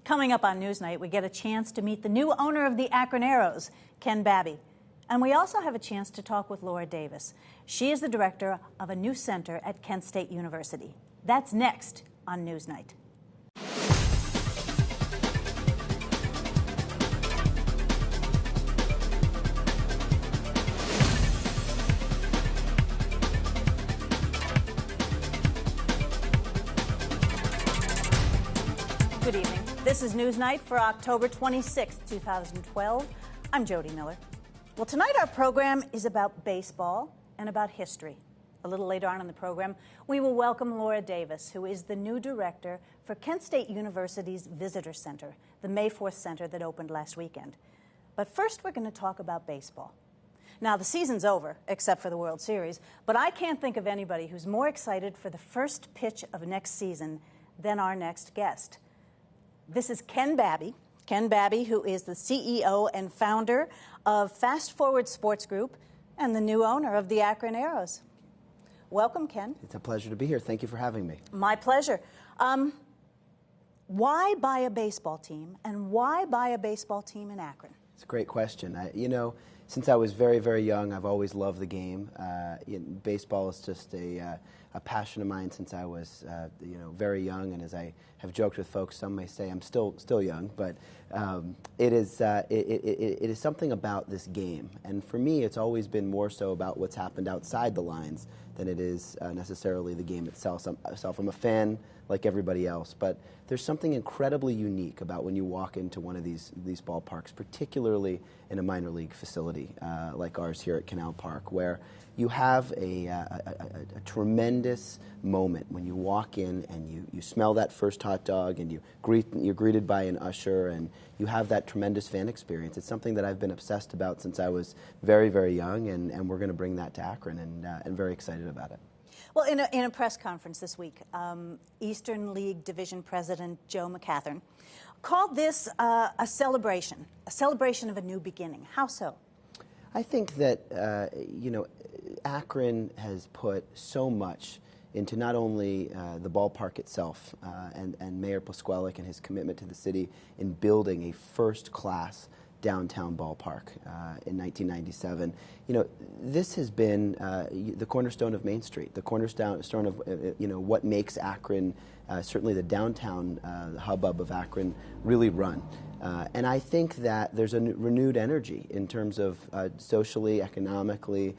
Coming up on Newsnight, we get a chance to meet the new owner of the Akron Aeros, Ken Babby. And we also have a chance to talk with Laura Davis. She is the director of a new center at Kent State University. That's next on Newsnight. Good evening. This is Newsnight for October 26, 2012. I'm Jody Miller. Well, tonight our program is about baseball and about history. A little later on in the program, we will welcome Laura Davis, who is the new director for Kent State University's Visitor Center, the May 4th Center that opened last weekend. But first, we're going to talk about baseball. Now, the season's over, except for the World Series, but I can't think of anybody who's more excited for the first pitch of next season than our next guest. This is Ken Babby. Ken Babby, who is the CEO and founder of Fast Forward Sports Group and the new owner of the Akron Aeros. Welcome, Ken. It's a pleasure to be here. Thank you for having me. My pleasure. Why buy a baseball team, and why buy a baseball team in Akron? It's a great question. Since I was very, very young, I've always loved the game. Baseball is just a passion of mine since I was, very young. And as I have joked with folks, some may say I'm still young, but it is something about this game. And for me, it's always been more so about what's happened outside the lines than it is necessarily the game itself. I'm a fan like everybody else, but there's something incredibly unique about when you walk into one of these ballparks, particularly in a minor league facility like ours here at Canal Park, where you have a tremendous moment when you walk in and you smell that first hot dog and you're greeted by an usher and you have that tremendous fan experience. It's something that I've been obsessed about since I was very, very young, and we're going to bring that to Akron, and very excited about it. Well, in a press conference this week, Eastern League Division President Joe McCathern called this a celebration of a new beginning. How so? I think that, Akron has put so much into not only the ballpark itself and Mayor Pasqualic and his commitment to the city in building a first-class downtown ballpark in 1997. This has been the cornerstone of Main Street, the cornerstone of what makes Akron, certainly the downtown hubbub of Akron, really run. And I think that there's a renewed energy in terms of socially, economically,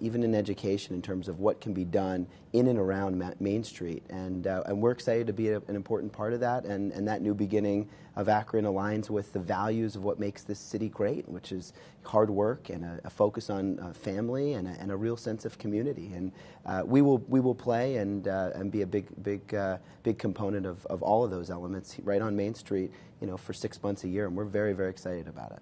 even in education, in terms of what can be done in and around Main Street. And we're excited to be an important part of that. And that new beginning of Akron aligns with the values of what makes this city great, which is hard work and a focus on family and a real sense of community. And we will play and be a big component of all of those elements right on Main Street, for 6 months a year, and we're very, very excited about it.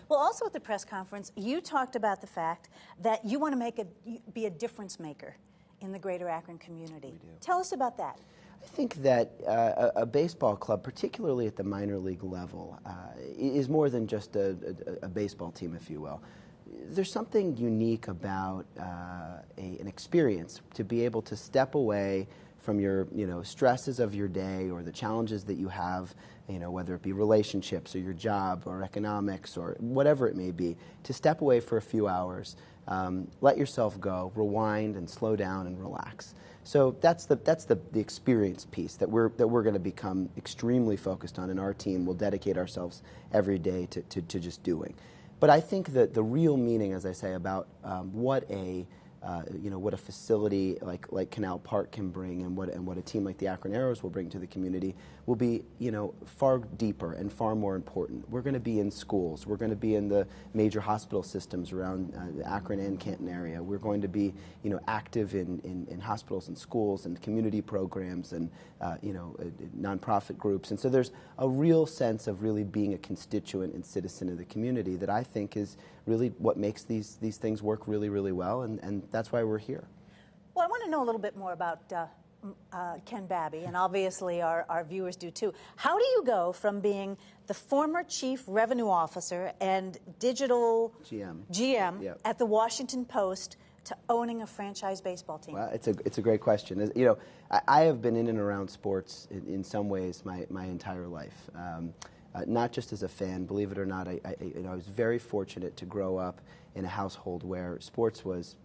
Well, also at the press conference, you talked about the fact that you want to be a difference maker in the greater Akron community. We do. Tell us about that. I think that a baseball club, particularly at the minor league level, is more than just a baseball team, if you will. There's something unique about an experience to be able to step away from your stresses of your day or the challenges that you have, whether it be relationships or your job or economics or whatever it may be, to step away for a few hours, let yourself go, rewind and slow down and relax. So that's the experience piece that we're going to become extremely focused on, and our team will dedicate ourselves every day to just doing. But I think that the real meaning, as I say, about what a facility like Canal Park can bring and what a team like the Akron Aeros will bring to the community will be, far deeper and far more important. We're going to be in schools. We're going to be in the major hospital systems around the Akron and Canton area. We're going to be, active in hospitals and schools and community programs and, nonprofit groups. And so there's a real sense of really being a constituent and citizen of the community that I think is really what makes these things work really, really well, and that's why we're here. Well, I want to know a little bit more about Ken Babby, and obviously our viewers do too. How do you go from being the former chief revenue officer and digital GM Yep. at the Washington Post to owning a franchise baseball team? Well, it's a great question. You know, I have been in and around sports in some ways my entire life. Not just as a fan, believe it or not. I was very fortunate to grow up in a household where sports was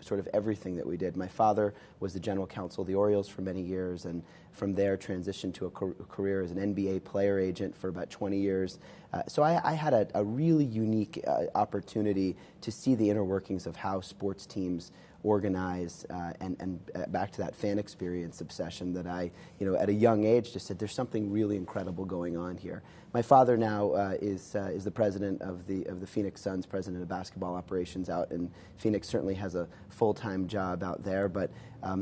sort of everything that we did. My father was the general counsel of the Orioles for many years, and from there transitioned to a career as an NBA player agent for about 20 years. So I had a really unique opportunity to see the inner workings of how sports teams organize, and back to that fan experience obsession that I, at a young age just said, there's something really incredible going on here. My father now is the president of the Phoenix Suns, president of basketball operations out in Phoenix. Certainly has a full-time job out there. But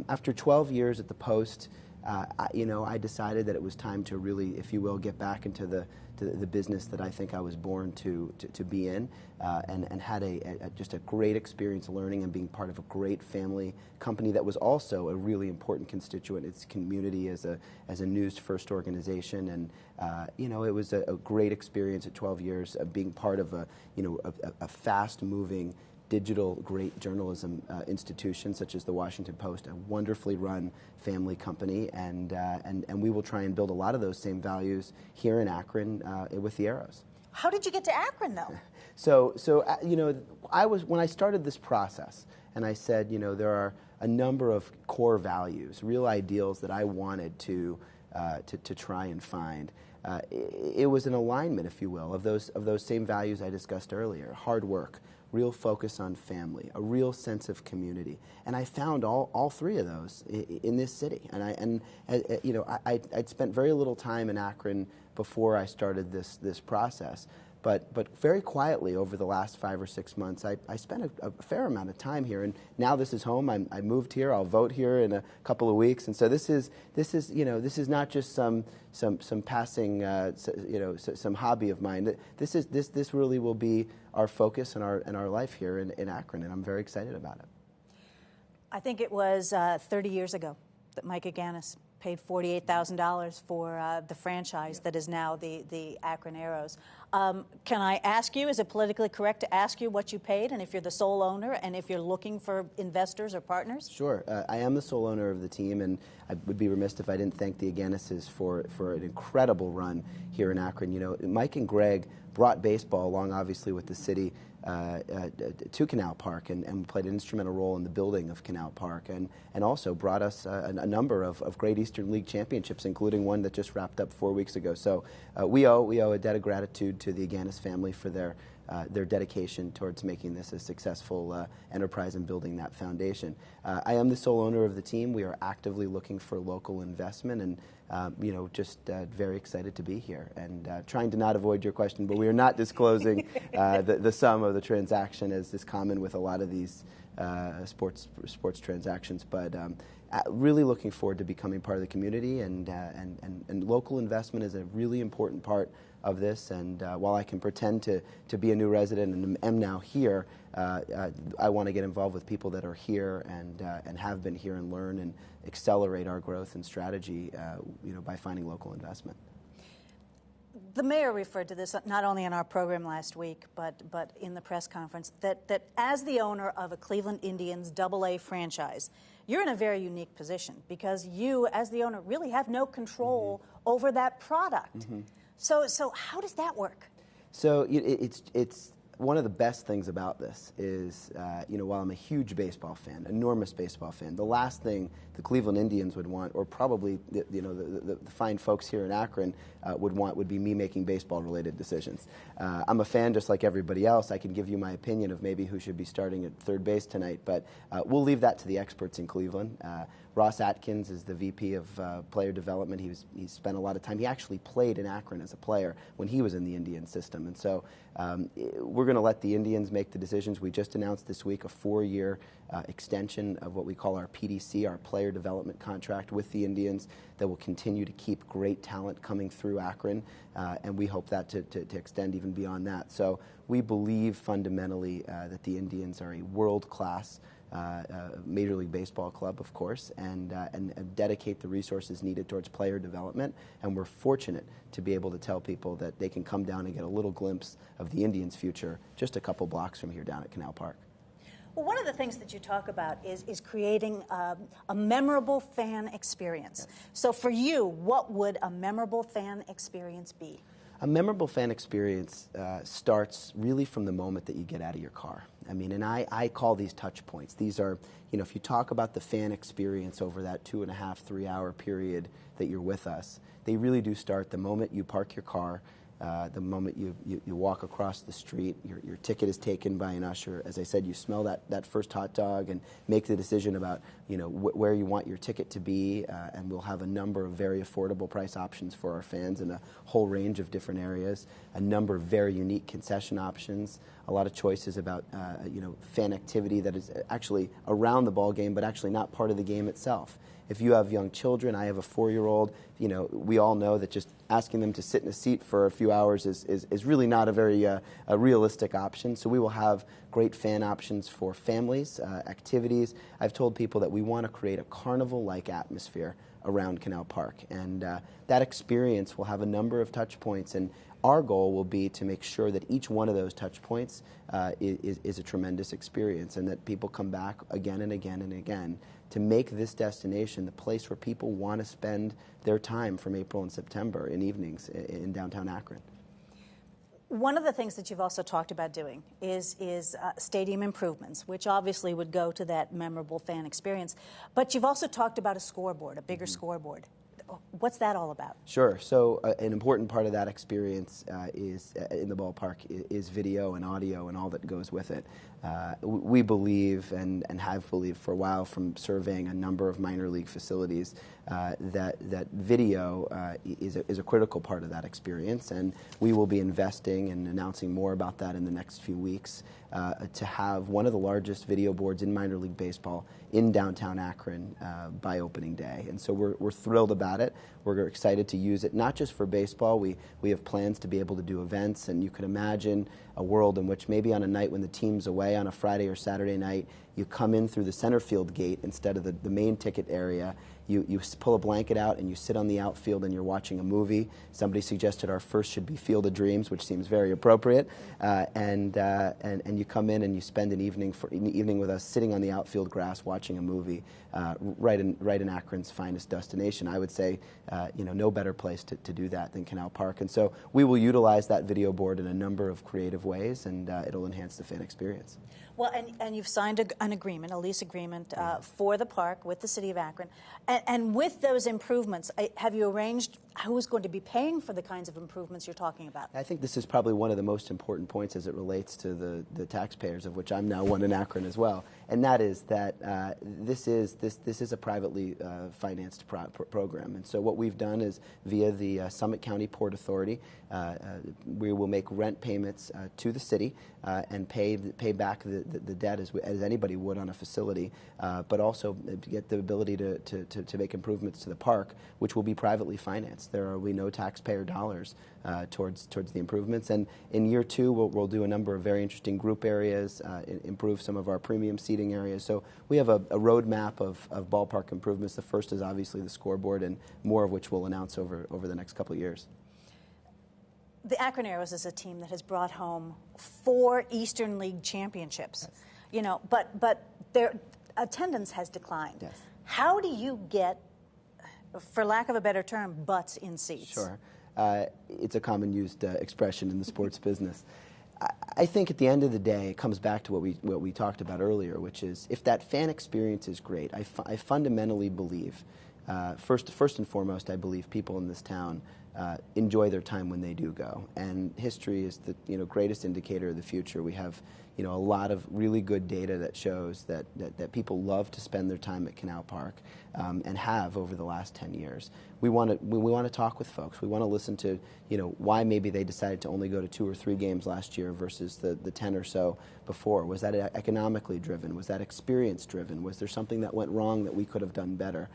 after 12 years at the Post, I decided that it was time to really, if you will, get back into the business that I think I was born to be in, and had just a great experience learning and being part of a great family company that was also a really important constituent in its community as a news-first organization. And it was a great experience at 12 years of being part of a fast-moving digital great journalism institution such as the Washington Post, a wonderfully run family company, and we will try and build a lot of those same values here in Akron with the Aeros. How did you get to Akron, though? So when I started this process, and I said, there are a number of core values, real ideals that I wanted to try and find. It was an alignment, if you will, of those same values I discussed earlier: hard work, real focus on family, a real sense of community, and I found all three of those in this city. And I'd spent very little time in Akron before I started this process, but very quietly over the last 5 or 6 months, I spent a fair amount of time here, and now this is home. I moved here. I'll vote here in a couple of weeks, and so this is not just some passing some hobby of mine. This really will be our focus and our life here in Akron, and I'm very excited about it. I think it was 30 years ago that Mike Aganis paid $48,000 for the franchise that is now the Akron Aeros. Can I ask you, is it politically correct to ask you what you paid, and if you're the sole owner, and if you're looking for investors or partners? Sure. I am the sole owner of the team, and I would be remiss if I didn't thank the Aganises for an incredible run here in Akron. Mike and Greg brought baseball along, obviously, with the city to Canal Park, and played an instrumental role in the building of Canal Park, and also brought us a number of great Eastern League championships, including one that just wrapped up 4 weeks ago. So we owe a debt of gratitude to the Aganis family for their dedication towards making this a successful enterprise and building that foundation. I am the sole owner of the team. We are actively looking for local investment, and just very excited to be here, and trying to not avoid your question, but we are not disclosing the sum of the transaction, as is common with a lot of these sports transactions. But really looking forward to becoming part of the community, and local investment is a really important part of this. And while I can pretend to be a new resident and am now here, I want to get involved with people that are here and have been here, and learn and accelerate our growth and strategy by finding local investment. The mayor referred to this not only in our program last week, but in the press conference, that as the owner of a Cleveland Indians AA franchise, you're in a very unique position, because you, as the owner, really have no control over that product. So how does that work? So it's one of the best things about this is, while I'm a huge baseball fan, enormous baseball fan, the last thing the Cleveland Indians would want, or probably the fine folks here in Akron would want, would be me making baseball-related decisions. I'm a fan just like everybody else. I can give you my opinion of maybe who should be starting at third base tonight, but we'll leave that to the experts in Cleveland. Ross Atkins is the VP of player development. He spent a lot of time. He actually played in Akron as a player when he was in the Indian system. And so we're going to let the Indians make the decisions. We just announced this week a 4-year extension of what we call our PDC, our player development contract with the Indians, that will continue to keep great talent coming through Akron. And we hope that to extend even beyond that. So we believe fundamentally that the Indians are a world-class Major League Baseball club, of course, and dedicate the resources needed towards player development. And we're fortunate to be able to tell people that they can come down and get a little glimpse of the Indians' future just a couple blocks from here down at Canal Park. Well, one of the things that you talk about is creating a memorable fan experience. Yes. So for you, what would a memorable fan experience be? A memorable fan experience starts really from the moment that you get out of your car. I mean, and I call these touch points. These are, if you talk about the fan experience over that 2.5, 3 hour period that you're with us, they really do start the moment you park your car, the moment you walk across the street, your ticket is taken by an usher. As I said, you smell that first hot dog and make the decision about where you want your ticket to be, and we'll have a number of very affordable price options for our fans in a whole range of different areas, a number of very unique concession options, a lot of choices about fan activity that is actually around the ball game but actually not part of the game itself. If you have young children, I have a 4-year-old, we all know that just asking them to sit in a seat for a few hours is really not a very a realistic option. So we will have great fan options for families, activities. I've told people that we want to create a carnival-like atmosphere around Canal Park. And that experience will have a number of touch points, and our goal will be to make sure that each one of those touch points is a tremendous experience, and that people come back again and again and again to make this destination the place where people want to spend their time from April and September in evenings in downtown Akron. One of the things that you've also talked about doing is stadium improvements, which obviously would go to that memorable fan experience. But you've also talked about a scoreboard, a bigger scoreboard. What's that all about? Sure. So an important part of that experience is in the ballpark is video and audio and all that goes with it. We believe and have believed for a while from surveying a number of minor league facilities that video is a critical part of that experience, and we will be investing and announcing more about that in the next few weeks to have one of the largest video boards in minor league baseball in downtown Akron by opening day. And so we're thrilled about it. We're excited to use it, not just for baseball. We have plans to be able to do events, and you can imagine a world in which maybe on a night when the team's away on a Friday or Saturday night, you come in through the center field gate instead of the main ticket area. You pull a blanket out and you sit on the outfield and you're watching a movie. Somebody suggested our first should be Field of Dreams, which seems very appropriate. And you come in and you spend an evening with us sitting on the outfield grass watching a movie right in Akron's finest destination. I would say no better place to do that than Canal Park. And so we will utilize that video board in a number of creative ways, and it'll enhance the fan experience. Well, and you've signed an agreement, a lease agreement for the park with the city of Akron. And with those improvements, have you arranged who's going to be paying for the kinds of improvements you're talking about? I think this is probably one of the most important points as it relates to the taxpayers, of which I'm now one in Akron as well. And that is that this is a privately financed program. And so what we've done is via the Summit County Port Authority, we will make rent payments to the city and pay back the debt as anybody would on a facility, but also get the ability to make improvements to the park, which will be privately financed. There will be no taxpayer dollars towards the improvements. And in year two, we'll do a number of very interesting group areas, improve some of our premium seating areas. So we have a roadmap of ballpark improvements. The first is obviously the scoreboard, and more of which we'll announce over the next couple of years. The Akron Aeros is a team that has brought home 4 Eastern League championships. Yes. But their attendance has declined. Yes. How do you get, for lack of a better term, butts in seats? Sure. It's a common used expression in the sports business. I think at the end of the day, it comes back to what we talked about earlier, which is if that fan experience is great, I fundamentally believe, first and foremost, I believe people in this town enjoy their time when they do go. And history is the greatest indicator of the future. We have a lot of really good data that shows that people love to spend their time at Canal Park and have over the last 10 years. We want to talk with folks. We want to listen to why maybe they decided to only go to 2 or 3 games last year versus the 10 or so before. Was that economically driven? Was that experience driven? Was there something that went wrong that we could have done better?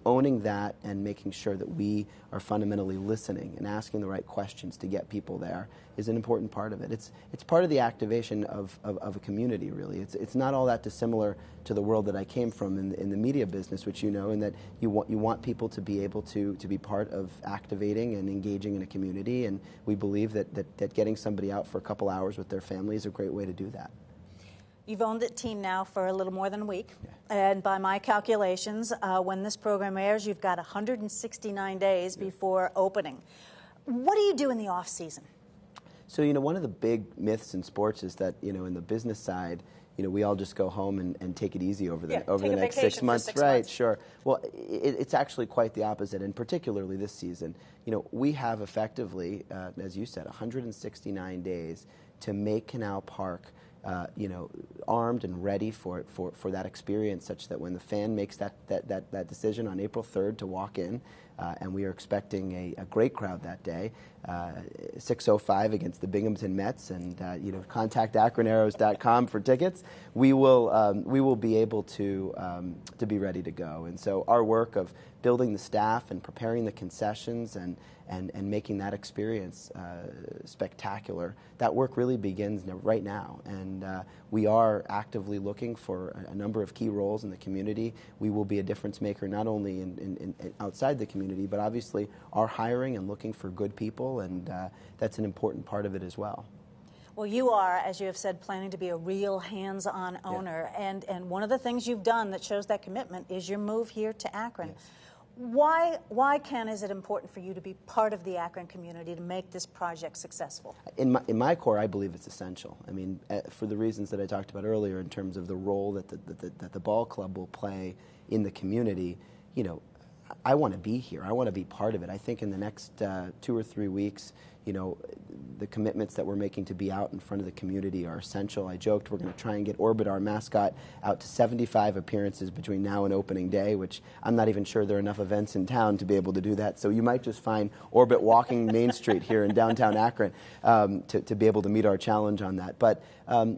Owning that and making sure that we are fundamentally listening and asking the right questions to get people there is an important part of it. It's part of the activation of a community, really. It's not all that dissimilar to the world that I came from in the media business, which in that you want people to be able to be part of activating and engaging in a community, and we believe that getting somebody out for a couple hours with their family is a great way to do that. You've owned the team now for a little more than a week. Yeah. And by my calculations, when this program airs, you've got 169 days before opening. What do you do in the off season? So, one of the big myths in sports is that, in the business side, we all just go home and take it easy over the next 6 months. Right, sure. Well, it's actually quite the opposite, and particularly this season. We have effectively, as you said, 169 days to make Canal Park armed and ready for that experience, such that when the fan makes that decision on April 3rd to walk in, and we are expecting a great crowd that day, 6:05 against the Binghamton Mets, and contact AkronAeros.com for tickets. We will be able to be ready to go. And so our work of building the staff and preparing the concessions and making that experience spectacular, that work really begins right now. And we are actively looking for a number of key roles in the community. We will be a difference maker not only in outside the community, but obviously are hiring and looking for good people, and that's an important part of it as well. Well, you are, as you have said, planning to be a real hands-on owner, and one of the things you've done that shows that commitment is your move here to Akron. Yes. Why, Ken, is it important for you to be part of the Akron community to make this project successful? In my core, I believe it's essential. I mean, for the reasons that I talked about earlier in terms of the role that the ball club will play in the community, I want to be here. I want to be part of it. I think in the next 2 or 3 weeks, the commitments that we're making to be out in front of the community are essential. I joked we're going to try and get Orbit, our mascot, out to 75 appearances between now and opening day, which I'm not even sure there are enough events in town to be able to do that. So you might just find Orbit walking Main Street here in downtown Akron to be able to meet our challenge on that. But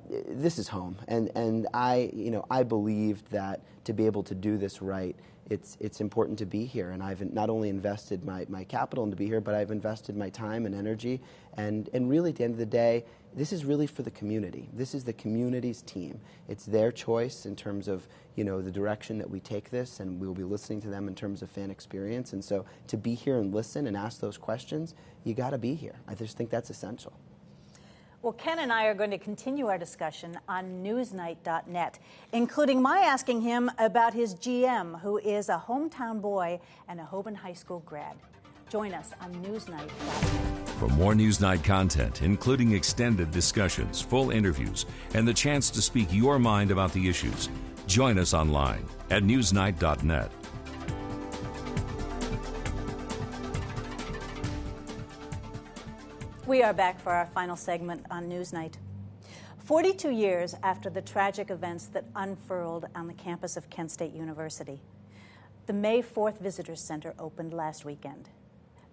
this is home, and I believe that to be able to do this right, it's important to be here, and I've not only invested my capital to be here, but I've invested my time and energy, and really at the end of the day, this is really for the community. This is the community's team. It's their choice in terms of the direction that we take this, and we'll be listening to them in terms of fan experience. And so to be here and listen and ask those questions, you got to be here. I just think that's essential. Well, Ken and I are going to continue our discussion on NewsNite.net, including my asking him about his GM, who is a hometown boy and a Hoban High School grad. Join us on NewsNite.net. For more NewsNite content, including extended discussions, full interviews, and the chance to speak your mind about the issues, join us online at NewsNite.net. We are back for our final segment on Newsnight. 42 years after the tragic events that unfurled on the campus of Kent State University, the May 4th Visitors Center opened last weekend.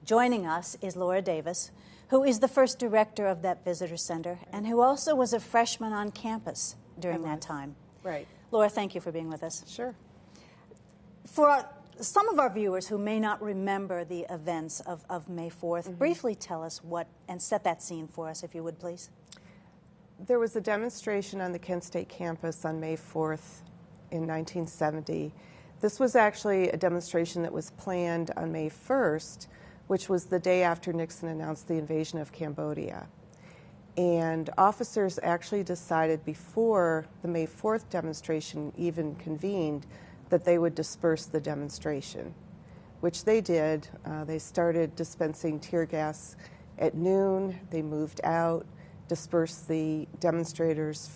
Joining us is Laura Davis, who is the first director of that Visitors Center and who also was a freshman on campus during that time. Right. Laura, thank you for being with us. Sure. For some of our viewers who may not remember the events of May 4th, briefly tell us what, and set that scene for us, if you would, please. There was a demonstration on the Kent State campus on May 4th in 1970. This was actually a demonstration that was planned on May 1st, which was the day after Nixon announced the invasion of Cambodia. And officers actually decided before the May 4th demonstration even convened that they would disperse the demonstration, which they did. They started dispensing tear gas at noon. They moved out, dispersed the demonstrators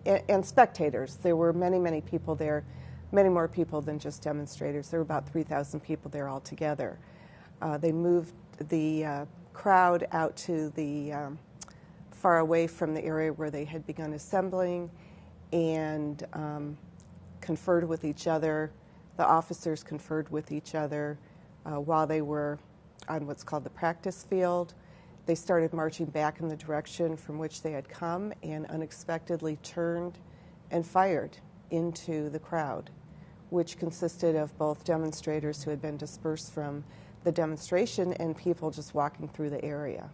and spectators. There were many, many people there, many more people than just demonstrators. There were about 3,000 people there altogether. They moved the crowd out to the far away from the area where they had begun assembling, and conferred with each other. The officers conferred with each other while they were on what's called the practice field. They started marching back in the direction from which they had come and unexpectedly turned and fired into the crowd, which consisted of both demonstrators who had been dispersed from the demonstration and people just walking through the area.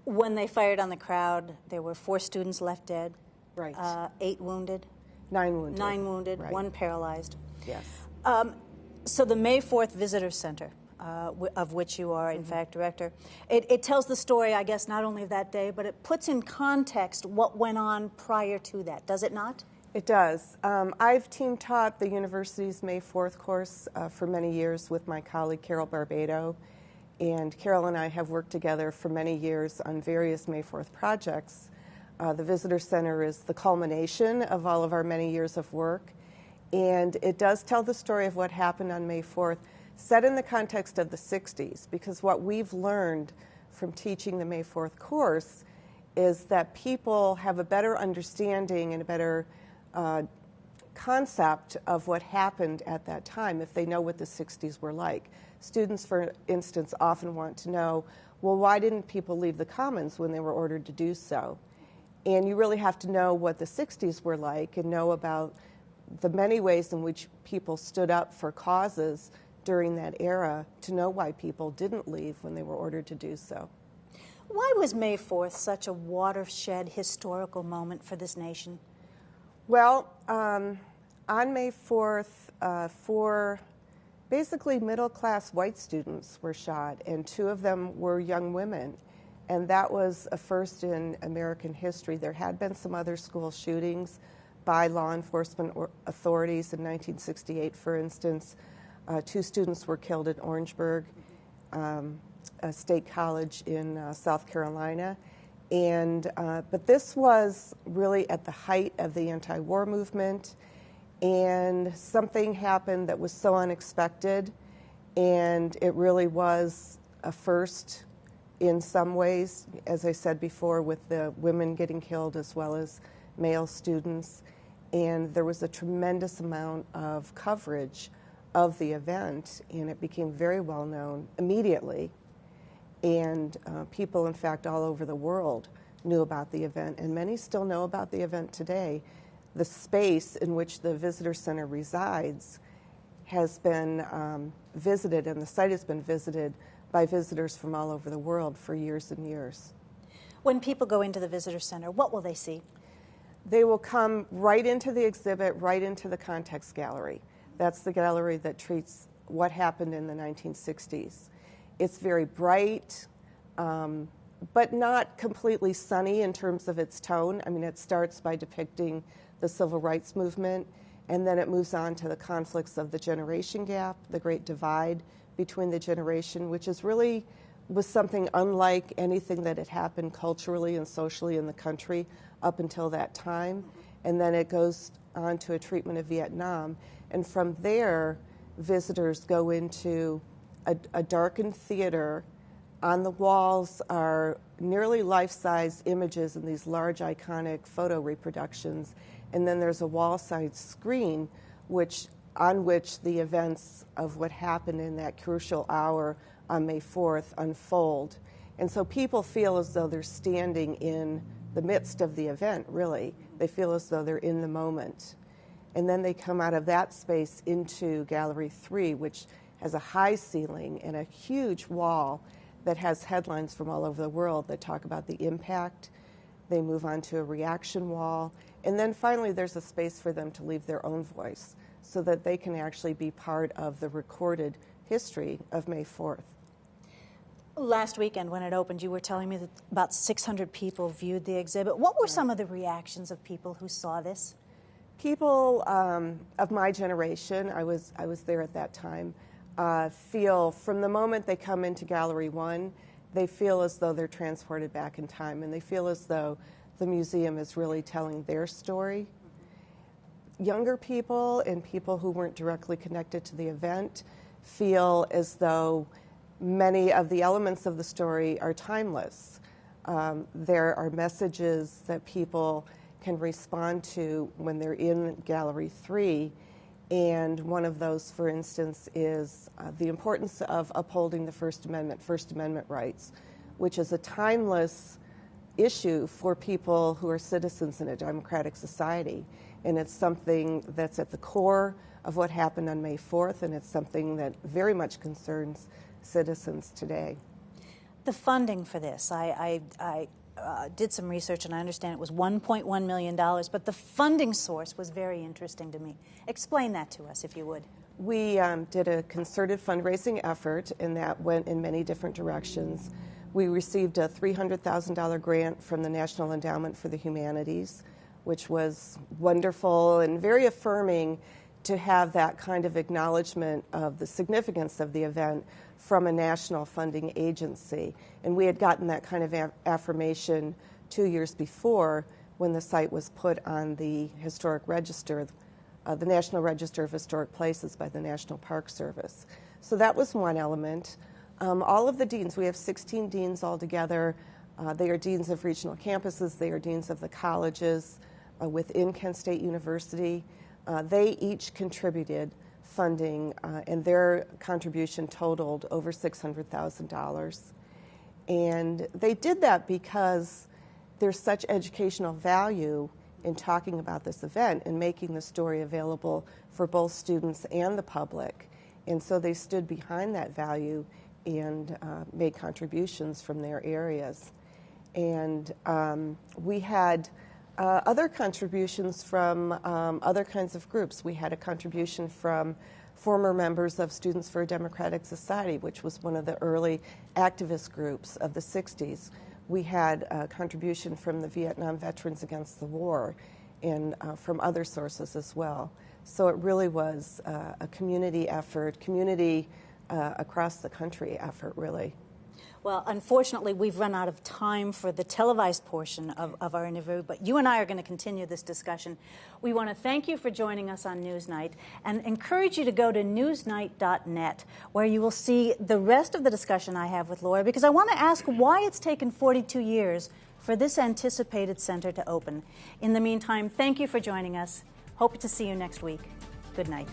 When they fired on the crowd, there were 4 students left dead, Right. 8 wounded. 9 wounded. 9 wounded, Right. 1 paralyzed. Yes. So the May 4th Visitors Center, of which you are, in fact, director. It tells the story, I guess, not only of that day, but it puts in context what went on prior to that, does it not? It does. I've team taught the university's May 4th course for many years with my colleague Carol Barbado, and Carol and I have worked together for many years on various May 4th projects. The Visitor Center is the culmination of all of our many years of work, and it does tell the story of what happened on May 4th, set in the context of the 60s, because what we've learned from teaching the May 4th course is that people have a better understanding and a better concept of what happened at that time if they know what the 60s were like. Students, for instance, often want to know, well, why didn't people leave the Commons when they were ordered to do so? And you really have to know what the 60s were like and know about the many ways in which people stood up for causes during that era to know why people didn't leave when they were ordered to do so. Why was May 4th such a watershed historical moment for this nation? Well, on May 4th, 4 basically middle-class white students were shot, and 2 of them were young women. And that was a first in American history. There had been some other school shootings by law enforcement authorities in 1968, for instance. 2 students were killed at Orangeburg, a state college in South Carolina. But this was really at the height of the anti-war movement, and something happened that was so unexpected, and it really was a first in some ways, as I said before, with the women getting killed as well as male students. And there was a tremendous amount of coverage of the event, and it became very well known immediately. And people, in fact, all over the world knew about the event, and many still know about the event today. The space in which the Visitor Center resides has been visited, and the site has been visited by visitors from all over the world for years and years. When people go into the Visitor Center, what will they see? They will come right into the exhibit, right into the context gallery. That's the gallery that treats what happened in the 1960s. It's very bright, but not completely sunny in terms of its tone. I mean, it starts by depicting the civil rights movement, and then it moves on to the conflicts of the generation gap, the great divide between the generation, which is really was something unlike anything that had happened culturally and socially in the country up until that time. And then it goes on to a treatment of Vietnam. And from there, visitors go into a darkened theater. On the walls are nearly life-size images in these large iconic photo reproductions. And then there's a wall-side screen on which the events of what happened in that crucial hour on May 4th unfold. And so people feel as though they're standing in the midst of the event, really. They feel as though they're in the moment. And then they come out of that space into Gallery 3, which has a high ceiling and a huge wall that has headlines from all over the world that talk about the impact. They move on to a reaction wall. And then finally, there's a space for them to leave their own voice so that they can actually be part of the recorded history of May 4th. Last weekend when it opened, you were telling me that about 600 people viewed the exhibit. What were some of the reactions of people who saw this? People of my generation, I was there at that time, feel from the moment they come into Gallery 1, they feel as though they're transported back in time, and they feel as though the museum is really telling their story. Younger people and people who weren't directly connected to the event feel as though many of the elements of the story are timeless. There are messages that people can respond to when they're in Gallery 3, and one of those, for instance, is the importance of upholding the First Amendment rights, which is a timeless issue for people who are citizens in a democratic society. And it's something that's at the core of what happened on May 4th, and it's something that very much concerns citizens today. The funding for this, I did some research, and I understand it was $1.1 million, but the funding source was very interesting to me. Explain that to us, if you would. We did a concerted fundraising effort, and that went in many different directions. We received a $300,000 grant from the National Endowment for the Humanities, which was wonderful and very affirming to have that kind of acknowledgement of the significance of the event from a national funding agency. And we had gotten that kind of affirmation 2 years before when the site was put on the historic register, the National Register of Historic Places by the National Park Service. So that was one element. All of the deans, we have 16 deans altogether. They are deans of regional campuses. They are deans of the colleges within Kent State University. They each contributed funding, and their contribution totaled over $600,000. And they did that because there's such educational value in talking about this event and making the story available for both students and the public. And so they stood behind that value and made contributions from their areas. And we had other contributions from other kinds of groups. We had a contribution from former members of Students for a Democratic Society, which was one of the early activist groups of the 60s. We had a contribution from the Vietnam Veterans Against the War and from other sources as well. So it really was a community effort, community across the country effort, really. Well, unfortunately, we've run out of time for the televised portion of our interview, but you and I are going to continue this discussion. We want to thank you for joining us on NewsNight and encourage you to go to newsnight.net, where you will see the rest of the discussion I have with Laura, because I want to ask why it's taken 42 years for this anticipated center to open. In the meantime, thank you for joining us. Hope to see you next week. Good night.